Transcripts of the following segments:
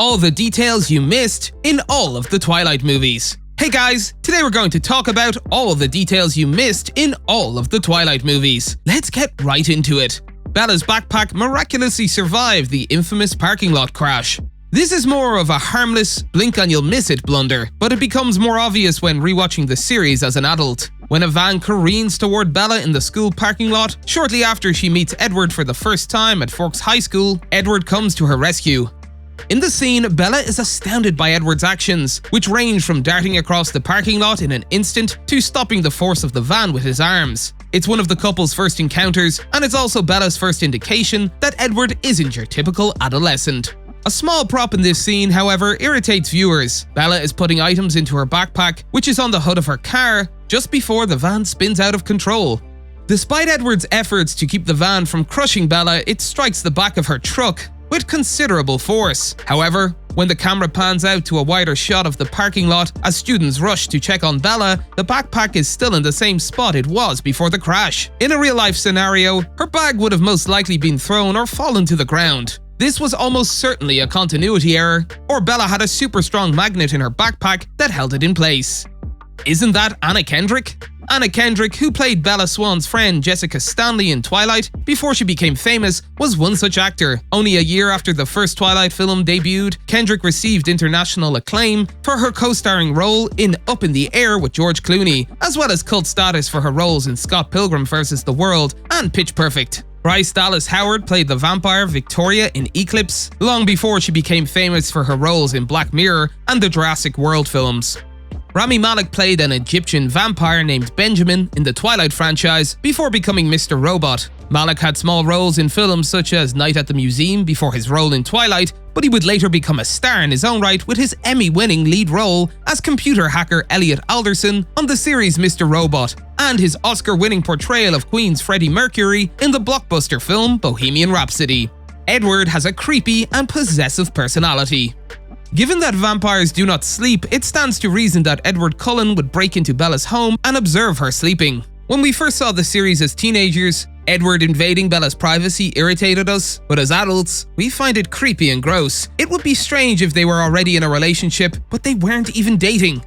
All the details you missed in all of the Twilight movies. Hey guys, today we're going to talk about all the details you missed in all of the Twilight movies. Let's get right into it. Bella's backpack miraculously survived the infamous parking lot crash. This is more of a harmless, blink and you'll miss it blunder, but it becomes more obvious when rewatching the series as an adult. When a van careens toward Bella in the school parking lot, shortly after she meets Edward for the first time at Forks High School, Edward comes to her rescue. In the scene, Bella is astounded by Edward's actions, which range from darting across the parking lot in an instant to stopping the force of the van with his arms. It's one of the couple's first encounters, and it's also Bella's first indication that Edward isn't your typical adolescent. A small prop in this scene, however, irritates viewers. Bella is putting items into her backpack, which is on the hood of her car, just before the van spins out of control. Despite Edward's efforts to keep the van from crushing Bella, it strikes the back of her truck with considerable force. However, when the camera pans out to a wider shot of the parking lot as students rush to check on Bella, the backpack is still in the same spot it was before the crash. In a real-life scenario, her bag would have most likely been thrown or fallen to the ground. This was almost certainly a continuity error, or Bella had a super strong magnet in her backpack that held it in place. Isn't that Anna Kendrick? Anna Kendrick, who played Bella Swan's friend Jessica Stanley in Twilight before she became famous, was one such actor. Only a year after the first Twilight film debuted, Kendrick received international acclaim for her co-starring role in Up in the Air with George Clooney, as well as cult status for her roles in Scott Pilgrim vs. the World and Pitch Perfect. Bryce Dallas Howard played the vampire Victoria in Eclipse, long before she became famous for her roles in Black Mirror and the Jurassic World films. Rami Malek played an Egyptian vampire named Benjamin in the Twilight franchise before becoming Mr. Robot. Malek had small roles in films such as Night at the Museum before his role in Twilight, but he would later become a star in his own right with his Emmy-winning lead role as computer hacker Elliot Alderson on the series Mr. Robot, and his Oscar-winning portrayal of Queen's Freddie Mercury in the blockbuster film Bohemian Rhapsody. Edward has a creepy and possessive personality. Given that vampires do not sleep, it stands to reason that Edward Cullen would break into Bella's home and observe her sleeping. When we first saw the series as teenagers, Edward invading Bella's privacy irritated us, but as adults, we find it creepy and gross. It would be strange if they were already in a relationship, but they weren't even dating.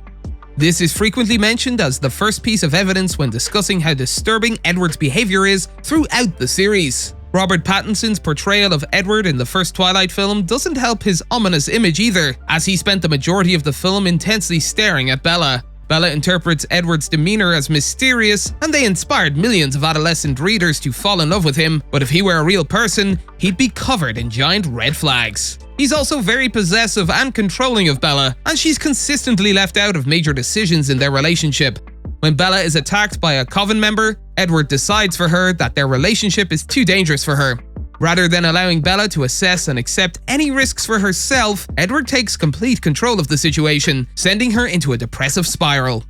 This is frequently mentioned as the first piece of evidence when discussing how disturbing Edward's behavior is throughout the series. Robert Pattinson's portrayal of Edward in the first Twilight film doesn't help his ominous image either, as he spent the majority of the film intensely staring at Bella. Bella interprets Edward's demeanor as mysterious, and they inspired millions of adolescent readers to fall in love with him, but if he were a real person, he'd be covered in giant red flags. He's also very possessive and controlling of Bella, and she's consistently left out of major decisions in their relationship. When Bella is attacked by a Coven member, Edward decides for her that their relationship is too dangerous for her. Rather than allowing Bella to assess and accept any risks for herself, Edward takes complete control of the situation, sending her into a depressive spiral.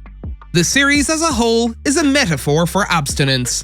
The series as a whole is a metaphor for abstinence.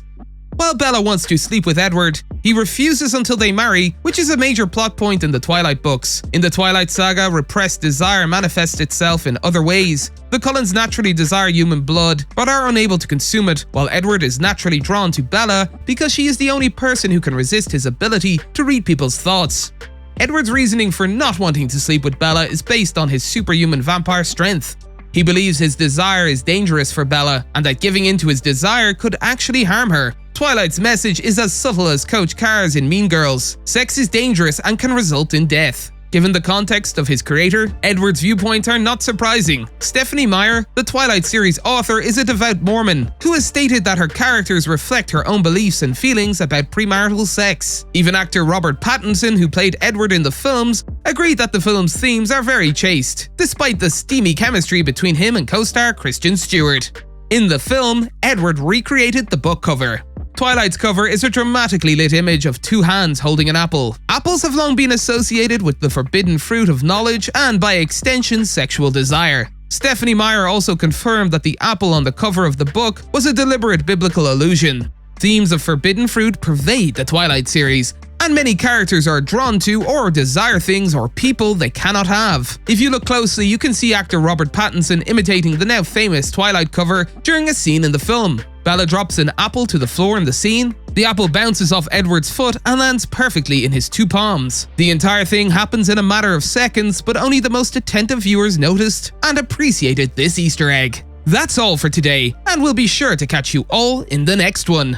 While Bella wants to sleep with Edward, he refuses until they marry, which is a major plot point in the Twilight books. In the Twilight saga, repressed desire manifests itself in other ways. The Cullens naturally desire human blood, but are unable to consume it, while Edward is naturally drawn to Bella because she is the only person who can resist his ability to read people's thoughts. Edward's reasoning for not wanting to sleep with Bella is based on his superhuman vampire strength. He believes his desire is dangerous for Bella, and that giving in to his desire could actually harm her. Twilight's message is as subtle as Coach Carr's in Mean Girls. Sex is dangerous and can result in death. Given the context of his creator, Edward's viewpoints are not surprising. Stephanie Meyer, the Twilight series author, is a devout Mormon who has stated that her characters reflect her own beliefs and feelings about premarital sex. Even actor Robert Pattinson, who played Edward in the films, agreed that the film's themes are very chaste, despite the steamy chemistry between him and co-star Kristen Stewart. In the film, Edward recreated the book cover. Twilight's cover is a dramatically lit image of two hands holding an apple. Apples have long been associated with the forbidden fruit of knowledge and, by extension, sexual desire. Stephanie Meyer also confirmed that the apple on the cover of the book was a deliberate biblical allusion. Themes of forbidden fruit pervade the Twilight series, and many characters are drawn to or desire things or people they cannot have. If you look closely, you can see actor Robert Pattinson imitating the now famous Twilight cover during a scene in the film. Bella drops an apple to the floor in the scene. The apple bounces off Edward's foot and lands perfectly in his 2 palms. The entire thing happens in a matter of seconds, but only the most attentive viewers noticed and appreciated this Easter egg. That's all for today, and we'll be sure to catch you all in the next one.